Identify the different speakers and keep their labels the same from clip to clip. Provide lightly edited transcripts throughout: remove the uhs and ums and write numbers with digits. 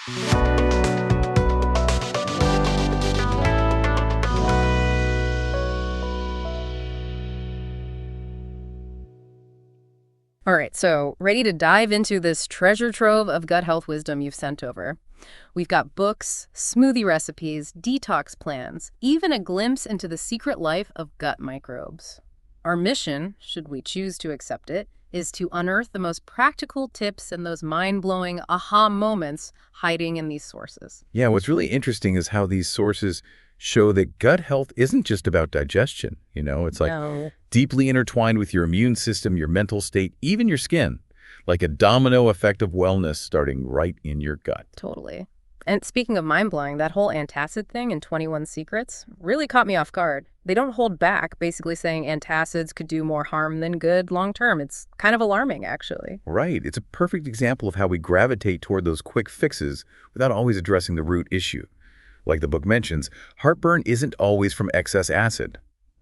Speaker 1: All right, so ready to dive into this treasure trove of gut health wisdom you've sent over. We've got books, smoothie recipes, detox plans, even a glimpse into the secret life of gut microbes. Our mission, should we choose to accept it, is to unearth the most practical tips and those mind-blowing aha moments hiding in these sources.
Speaker 2: Yeah, what's really interesting is how these sources show that gut health isn't just about digestion. It's like
Speaker 1: No.
Speaker 2: deeply intertwined with your immune system, your mental state, even your skin, like a domino effect of wellness starting right in your gut.
Speaker 1: Totally. And speaking of mind-blowing, that whole antacid thing in 21 Secrets really caught me off guard. They don't hold back, basically saying antacids could do more harm than good long-term. It's kind of alarming, actually.
Speaker 2: Right. It's a perfect example of how we gravitate toward those quick fixes without always addressing the root issue. Like the book mentions, heartburn isn't always from excess acid.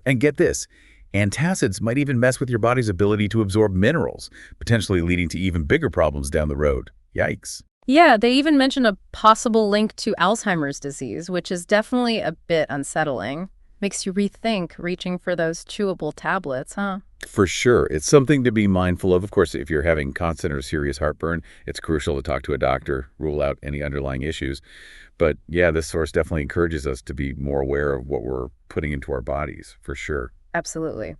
Speaker 2: And get this, antacids might even mess with your body's ability to absorb minerals, potentially leading to even bigger problems down the road. Yikes.
Speaker 1: Yeah, they even mention a possible link to Alzheimer's disease, which is definitely a bit unsettling. Makes you rethink reaching for those chewable tablets, huh?
Speaker 2: For sure. It's something to be mindful of. Of course, if you're having constant or serious heartburn, it's crucial to talk to a doctor, rule out any underlying issues. But yeah, this source definitely encourages us to be more aware of what we're putting into our bodies, for sure.
Speaker 1: Absolutely.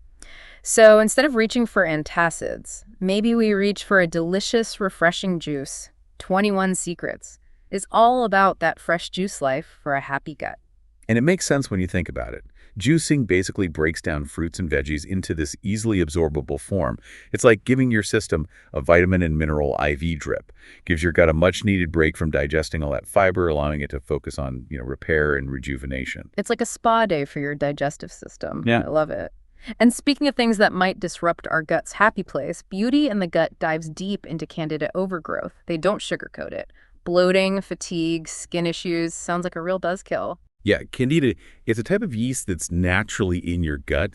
Speaker 1: So instead of reaching for antacids, maybe we reach for a delicious, refreshing juice. 21 Secrets is all about that fresh juice life for a happy gut.
Speaker 2: And it makes sense when you think about it. Juicing basically breaks down fruits and veggies into this easily absorbable form. It's like giving your system a vitamin and mineral IV drip. Gives your gut a much-needed break from digesting all that fiber, allowing it to focus on, repair and rejuvenation.
Speaker 1: It's like a spa day for your digestive system.
Speaker 2: Yeah.
Speaker 1: I love it. And speaking of things that might disrupt our gut's happy place, Beauty and the Gut dives deep into candida overgrowth. They don't sugarcoat it. Bloating, fatigue, skin issues, sounds like a real buzzkill.
Speaker 2: Yeah, candida, it's a type of yeast that's naturally in your gut.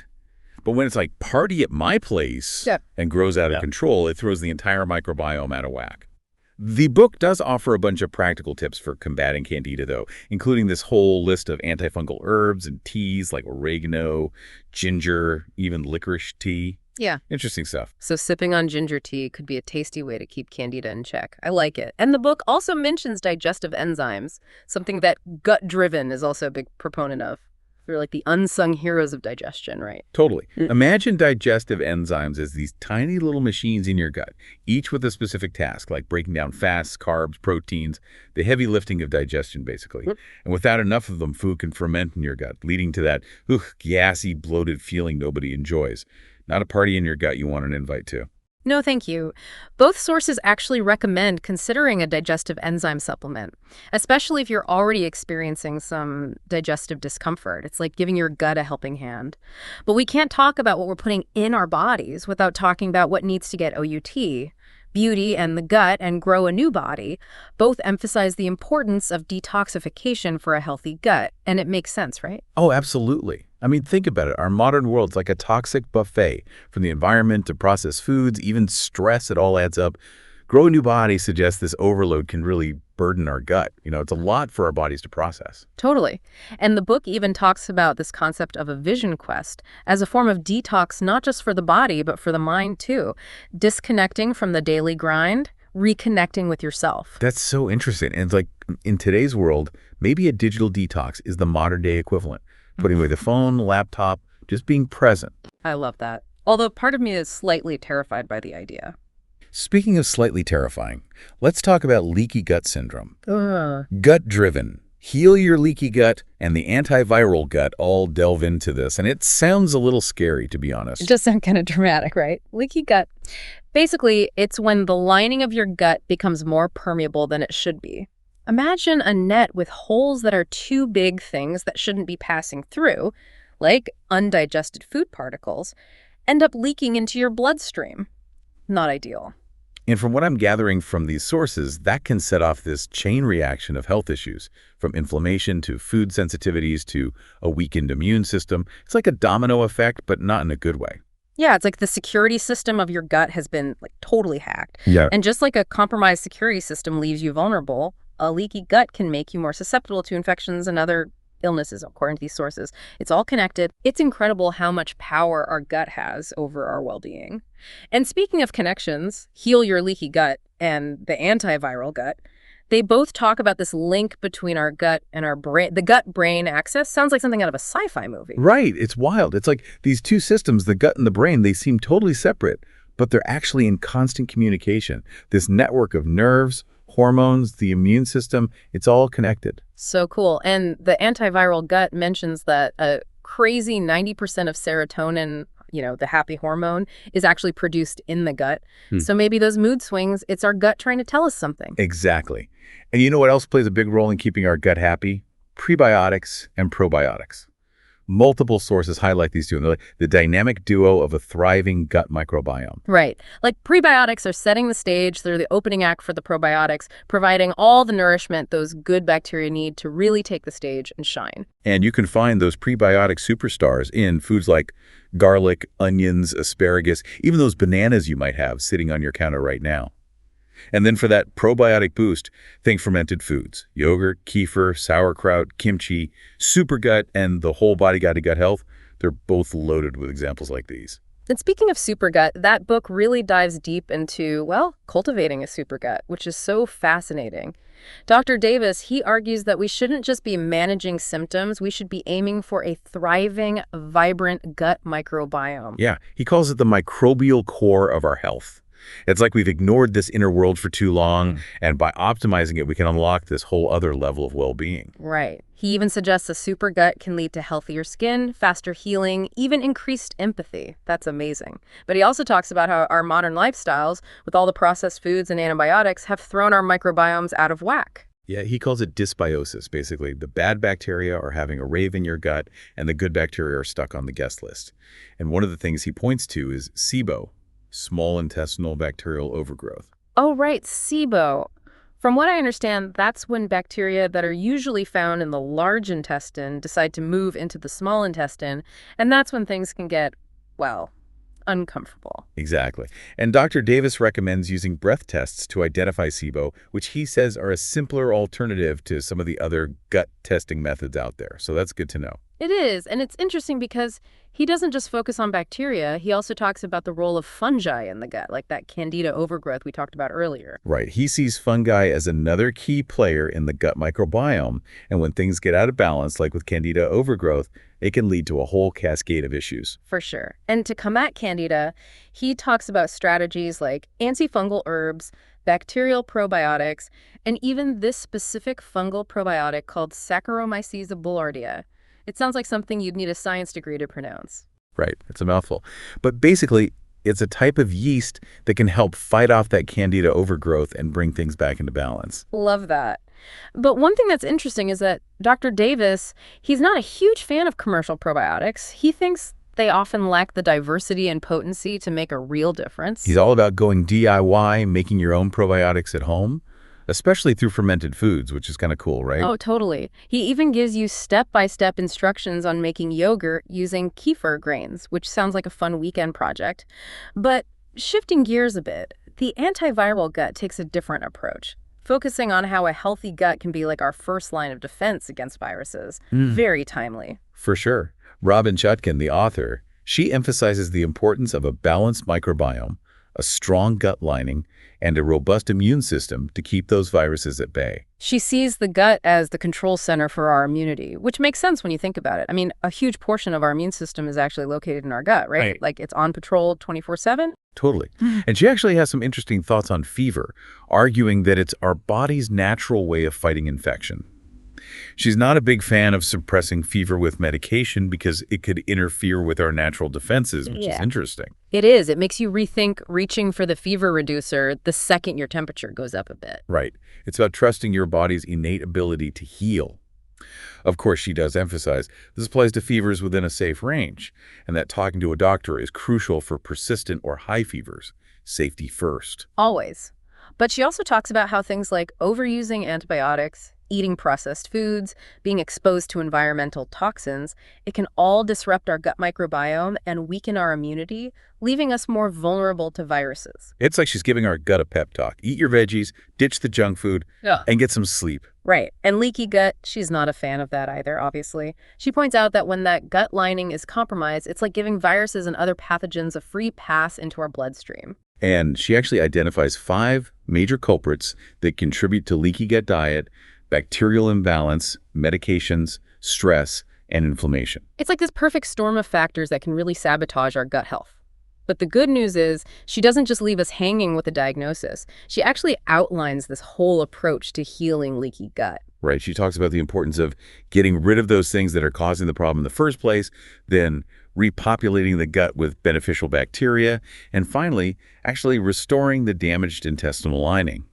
Speaker 2: But when it's like party at my place and grows out of control, it throws the entire microbiome out of whack. The book does offer a bunch of practical tips for combating candida, though, including this whole list of antifungal herbs and teas like oregano, ginger, even licorice tea.
Speaker 1: Yeah.
Speaker 2: Interesting stuff.
Speaker 1: So sipping on ginger tea could be a tasty way to keep candida in check. I like it. And the book also mentions digestive enzymes, something that Gut-Driven is also a big proponent of. They're like the unsung heroes of digestion, right?
Speaker 2: Totally. Imagine digestive enzymes as these tiny little machines in your gut, each with a specific task, like breaking down fats, carbs, proteins, the heavy lifting of digestion, basically. And without enough of them, food can ferment in your gut, leading to that gassy, bloated feeling nobody enjoys. Not a party in your gut you want an invite to.
Speaker 1: No, thank you. Both sources actually recommend considering a digestive enzyme supplement, especially if you're already experiencing some digestive discomfort. It's like giving your gut a helping hand. But we can't talk about what we're putting in our bodies without talking about what needs to get OUT. Beauty and the Gut and Grow a New Body both emphasize the importance of detoxification for a healthy gut. And it makes sense, right?
Speaker 2: Oh, absolutely. I mean, think about it. Our modern world's like a toxic buffet. From the environment to processed foods, even stress, it all adds up. Grow a New Body suggests this overload can really burden our gut. It's a lot for our bodies to process.
Speaker 1: Totally. And the book even talks about this concept of a vision quest as a form of detox, not just for the body, but for the mind too. Disconnecting from the daily grind, reconnecting with yourself.
Speaker 2: That's so interesting. And it's like in today's world, maybe a digital detox is the modern day equivalent. Putting away the phone, laptop, just being present.
Speaker 1: I love that. Although part of me is slightly terrified by the idea.
Speaker 2: Speaking of slightly terrifying, let's talk about leaky gut syndrome. Gut-driven. Heal your leaky gut and the antiviral gut all delve into this. And it sounds a little scary, to be honest.
Speaker 1: It does sound kind of dramatic, right? Leaky gut. Basically, it's when the lining of your gut becomes more permeable than it should be. Imagine a net with holes that are too big, things that shouldn't be passing through, like undigested food particles, end up leaking into your bloodstream. Not ideal.
Speaker 2: And from what I'm gathering from these sources, that can set off this chain reaction of health issues, from inflammation to food sensitivities to a weakened immune system. It's like a domino effect, but not in a good way.
Speaker 1: Yeah, it's like the security system of your gut has been totally hacked.
Speaker 2: Yeah.
Speaker 1: And just like a compromised security system leaves you vulnerable, a leaky gut can make you more susceptible to infections and other illnesses, according to these sources. It's all connected. It's incredible how much power our gut has over our well-being. And speaking of connections, Heal Your Leaky Gut and the antiviral gut, they both talk about this link between our gut and our brain. The gut-brain axis sounds like something out of a sci-fi movie.
Speaker 2: Right. It's wild. It's like these two systems, the gut and the brain, they seem totally separate, but they're actually in constant communication. This network of nerves, hormones, the immune system, it's all connected.
Speaker 1: So cool. And the antiviral gut mentions that a crazy 90% of serotonin, the happy hormone, is actually produced in the gut. So maybe those mood swings, it's our gut trying to tell us something.
Speaker 2: Exactly. And you know what else plays a big role in keeping our gut happy? Prebiotics and probiotics. Multiple sources highlight these two, the dynamic duo of a thriving gut microbiome.
Speaker 1: Right. Like prebiotics are setting the stage. They're the opening act for the probiotics, providing all the nourishment those good bacteria need to really take the stage and shine.
Speaker 2: And you can find those prebiotic superstars in foods like garlic, onions, asparagus, even those bananas you might have sitting on your counter right now. And then for that probiotic boost, think fermented foods, yogurt, kefir, sauerkraut, kimchi, supergut, and the whole body guide to gut health. They're both loaded with examples like these.
Speaker 1: And speaking of supergut, that book really dives deep into, cultivating a supergut, which is so fascinating. Dr. Davis, he argues that we shouldn't just be managing symptoms, we should be aiming for a thriving, vibrant gut microbiome.
Speaker 2: Yeah, he calls it the microbial core of our health. It's like we've ignored this inner world for too long, and by optimizing it, we can unlock this whole other level of well-being.
Speaker 1: Right. He even suggests a super gut can lead to healthier skin, faster healing, even increased empathy. That's amazing. But he also talks about how our modern lifestyles, with all the processed foods and antibiotics, have thrown our microbiomes out of whack.
Speaker 2: Yeah, he calls it dysbiosis, basically. The bad bacteria are having a rave in your gut, and the good bacteria are stuck on the guest list. And one of the things he points to is SIBO, small intestinal bacterial overgrowth.
Speaker 1: Oh, right, SIBO. From what I understand, that's when bacteria that are usually found in the large intestine decide to move into the small intestine, and that's when things can get, uncomfortable.
Speaker 2: Exactly. And Dr. Davis recommends using breath tests to identify SIBO, which he says are a simpler alternative to some of the other gut testing methods out there. So that's good to know.
Speaker 1: It is, and it's interesting because he doesn't just focus on bacteria, he also talks about the role of fungi in the gut, like that candida overgrowth we talked about earlier.
Speaker 2: Right. He sees fungi as another key player in the gut microbiome, and when things get out of balance, like with candida overgrowth, it can lead to a whole cascade of issues.
Speaker 1: For sure. And to combat candida, he talks about strategies like antifungal herbs, bacterial probiotics, and even this specific fungal probiotic called Saccharomyces boulardii. It sounds like something you'd need a science degree to pronounce.
Speaker 2: Right. It's a mouthful. But basically, it's a type of yeast that can help fight off that candida overgrowth and bring things back into balance.
Speaker 1: Love that. But one thing that's interesting is that Dr. Davis, he's not a huge fan of commercial probiotics. He thinks they often lack the diversity and potency to make a real difference.
Speaker 2: He's all about going DIY, making your own probiotics at home, especially through fermented foods, which is kind of cool, right?
Speaker 1: Oh, totally. He even gives you step-by-step instructions on making yogurt using kefir grains, which sounds like a fun weekend project. But shifting gears a bit, the antiviral gut takes a different approach, focusing on how a healthy gut can be like our first line of defense against viruses. Very timely.
Speaker 2: For sure. Robin Chutkin, the author, she emphasizes the importance of a balanced microbiome, a strong gut lining, and a robust immune system to keep those viruses at bay.
Speaker 1: She sees the gut as the control center for our immunity, which makes sense when you think about it. I mean, a huge portion of our immune system is actually located in our gut, right? Like it's on patrol 24/7.
Speaker 2: Totally. And she actually has some interesting thoughts on fever, arguing that it's our body's natural way of fighting infection. She's not a big fan of suppressing fever with medication because it could interfere with our natural defenses, which is interesting.
Speaker 1: It is. It makes you rethink reaching for the fever reducer the second your temperature goes up a bit.
Speaker 2: Right. It's about trusting your body's innate ability to heal. Of course, she does emphasize this applies to fevers within a safe range, and that talking to a doctor is crucial for persistent or high fevers. Safety first.
Speaker 1: Always. But she also talks about how things like overusing antibiotics, Eating processed foods, being exposed to environmental toxins, it can all disrupt our gut microbiome and weaken our immunity, leaving us more vulnerable to viruses.
Speaker 2: It's like she's giving our gut a pep talk. Eat your veggies, ditch the junk food, and get some sleep.
Speaker 1: Right. And leaky gut, she's not a fan of that either, obviously. She points out that when that gut lining is compromised, it's like giving viruses and other pathogens a free pass into our bloodstream.
Speaker 2: And she actually identifies 5 major culprits that contribute to leaky gut diet: bacterial imbalance, medications, stress, and inflammation.
Speaker 1: It's like this perfect storm of factors that can really sabotage our gut health. But the good news is she doesn't just leave us hanging with a diagnosis. She actually outlines this whole approach to healing leaky gut.
Speaker 2: Right. She talks about the importance of getting rid of those things that are causing the problem in the first place, then repopulating the gut with beneficial bacteria, and finally, actually restoring the damaged intestinal lining.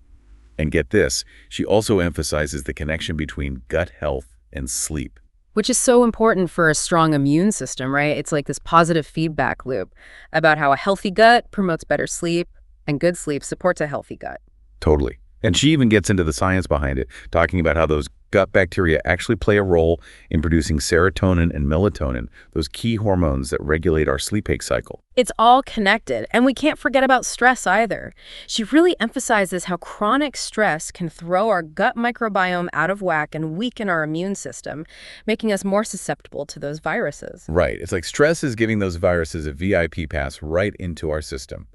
Speaker 2: And get this, she also emphasizes the connection between gut health and sleep.
Speaker 1: Which is so important for a strong immune system, right? It's like this positive feedback loop about how a healthy gut promotes better sleep, and good sleep supports a healthy gut.
Speaker 2: Totally. And she even gets into the science behind it, talking about how those gut bacteria actually play a role in producing serotonin and melatonin, those key hormones that regulate our sleep-wake cycle.
Speaker 1: It's all connected, and we can't forget about stress either. She really emphasizes how chronic stress can throw our gut microbiome out of whack and weaken our immune system, making us more susceptible to those viruses.
Speaker 2: Right. It's like stress is giving those viruses a VIP pass right into our system.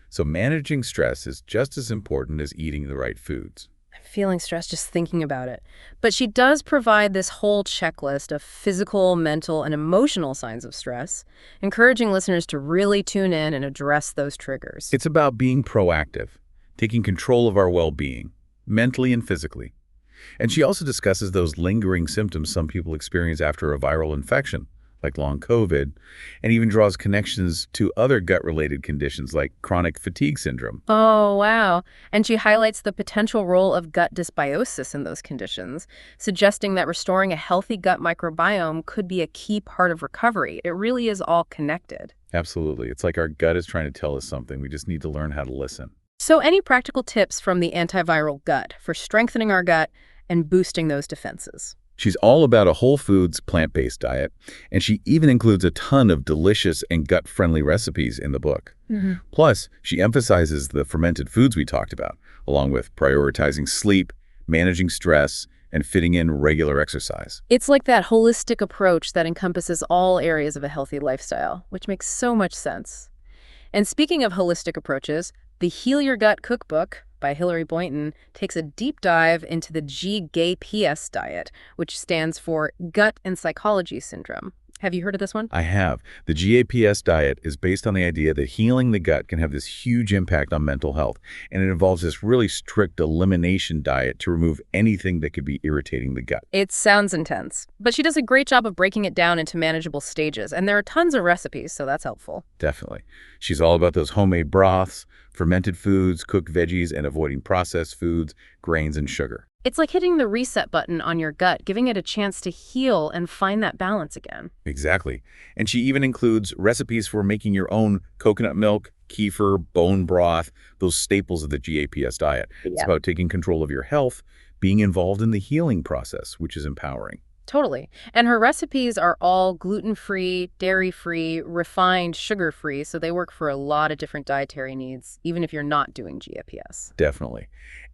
Speaker 2: So managing stress is just as important as eating the right foods.
Speaker 1: I'm feeling stressed just thinking about it. But she does provide this whole checklist of physical, mental, and emotional signs of stress, encouraging listeners to really tune in and address those triggers.
Speaker 2: It's about being proactive, taking control of our well-being, mentally and physically. And she also discusses those lingering symptoms some people experience after a viral infection, like long COVID, and even draws connections to other gut-related conditions like chronic fatigue syndrome.
Speaker 1: Oh, wow. And she highlights the potential role of gut dysbiosis in those conditions, suggesting that restoring a healthy gut microbiome could be a key part of recovery. It really is all connected.
Speaker 2: Absolutely. It's like our gut is trying to tell us something. We just need to learn how to listen.
Speaker 1: So any practical tips from the antiviral gut for strengthening our gut and boosting those defenses?
Speaker 2: She's all about a whole foods, plant-based diet, and she even includes a ton of delicious and gut-friendly recipes in the book. Plus, she emphasizes the fermented foods we talked about, along with prioritizing sleep, managing stress, and fitting in regular exercise.
Speaker 1: It's like that holistic approach that encompasses all areas of a healthy lifestyle, which makes so much sense. And speaking of holistic approaches, the Heal Your Gut Cookbook by Hilary Boynton takes a deep dive into the GAPS diet, which stands for Gut and Psychology Syndrome. Have you heard of this one?
Speaker 2: I have. The GAPS diet is based on the idea that healing the gut can have this huge impact on mental health, and it involves this really strict elimination diet to remove anything that could be irritating the gut.
Speaker 1: It sounds intense, but she does a great job of breaking it down into manageable stages, and there are tons of recipes, so that's helpful.
Speaker 2: Definitely. She's all about those homemade broths, fermented foods, cooked veggies, and avoiding processed foods, grains, and sugar.
Speaker 1: It's like hitting the reset button on your gut, giving it a chance to heal and find that balance again.
Speaker 2: Exactly. And she even includes recipes for making your own coconut milk, kefir, bone broth, those staples of the GAPS diet. It's about taking control of your health, being involved in the healing process, which is empowering.
Speaker 1: Totally. And her recipes are all gluten-free, dairy-free, refined, sugar-free, so they work for a lot of different dietary needs, even if you're not doing GAPS.
Speaker 2: Definitely.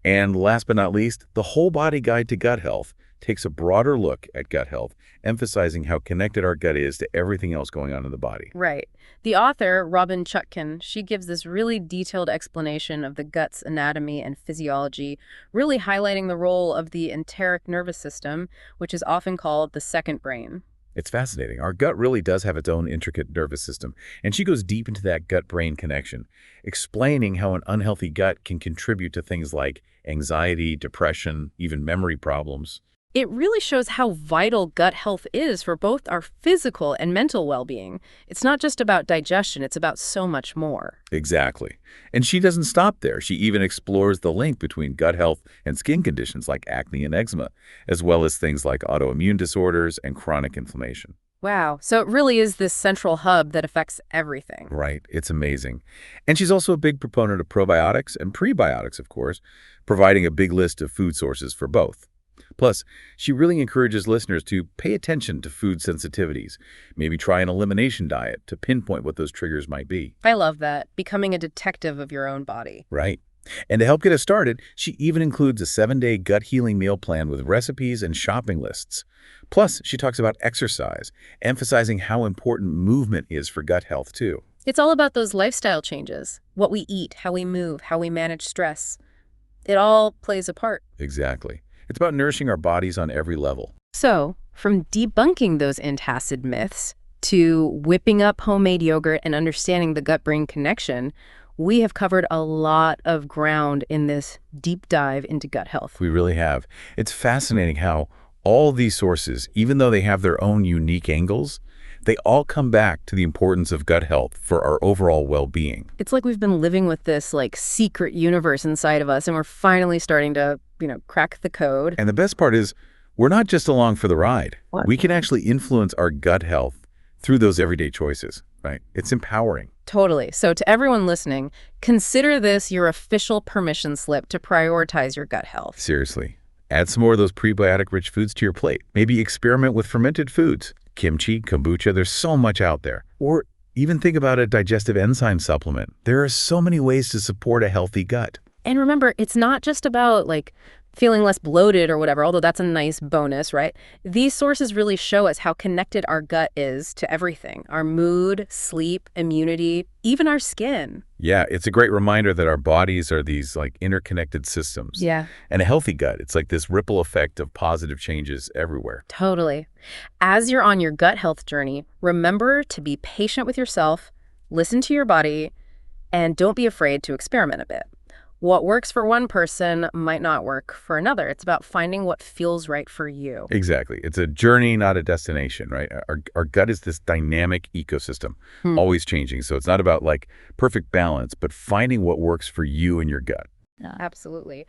Speaker 2: And last but not least, the Whole Body Guide to Gut Health takes a broader look at gut health, emphasizing how connected our gut is to everything else going on in the body.
Speaker 1: Right. The author, Robin Chutkan, she gives this really detailed explanation of the gut's anatomy and physiology, really highlighting the role of the enteric nervous system, which is often called the second brain.
Speaker 2: It's fascinating. Our gut really does have its own intricate nervous system, and she goes deep into that gut-brain connection, explaining how an unhealthy gut can contribute to things like anxiety, depression, even memory problems.
Speaker 1: It really shows how vital gut health is for both our physical and mental well-being. It's not just about digestion, it's about so much more.
Speaker 2: Exactly. And she doesn't stop there. She even explores the link between gut health and skin conditions like acne and eczema, as well as things like autoimmune disorders and chronic inflammation.
Speaker 1: Wow. So it really is this central hub that affects everything.
Speaker 2: Right. It's amazing. And she's also a big proponent of probiotics and prebiotics, of course, providing a big list of food sources for both. Plus, she really encourages listeners to pay attention to food sensitivities, maybe try an elimination diet to pinpoint what those triggers might be.
Speaker 1: I love that, becoming a detective of your own body.
Speaker 2: Right. And to help get us started, she even includes a 7-day gut healing meal plan with recipes and shopping lists. Plus, she talks about exercise, emphasizing how important movement is for gut health, too.
Speaker 1: It's all about those lifestyle changes, what we eat, how we move, how we manage stress. It all plays a part.
Speaker 2: Exactly. It's about nourishing our bodies on every level.
Speaker 1: So, from debunking those antacid myths to whipping up homemade yogurt and understanding the gut-brain connection, we have covered a lot of ground in this deep dive into gut health.
Speaker 2: We really have. It's fascinating how all these sources, even though they have their own unique angles, they all come back to the importance of gut health for our overall well-being.
Speaker 1: It's like we've been living with this secret universe inside of us, and we're finally starting to, crack the code.
Speaker 2: And the best part is, we're not just along for the ride.
Speaker 1: What?
Speaker 2: We can actually influence our gut health through those everyday choices, right? It's empowering.
Speaker 1: Totally. So to everyone listening, consider this your official permission slip to prioritize your gut health.
Speaker 2: Seriously. Add some more of those prebiotic-rich foods to your plate. Maybe experiment with fermented foods. Kimchi, kombucha, there's so much out there. Or even think about a digestive enzyme supplement. There are so many ways to support a healthy gut.
Speaker 1: And remember, it's not just about feeling less bloated or whatever, although that's a nice bonus, right? These sources really show us how connected our gut is to everything. Our mood, sleep, immunity, even our skin.
Speaker 2: Yeah, it's a great reminder that our bodies are these interconnected systems.
Speaker 1: Yeah.
Speaker 2: And a healthy gut, it's like this ripple effect of positive changes everywhere.
Speaker 1: Totally. As you're on your gut health journey, remember to be patient with yourself, listen to your body, and don't be afraid to experiment a bit. What works for one person might not work for another. It's about finding what feels right for you.
Speaker 2: Exactly. It's a journey, not a destination, right? Our gut is this dynamic ecosystem, always changing. So it's not about perfect balance, but finding what works for you and your gut.
Speaker 1: Absolutely.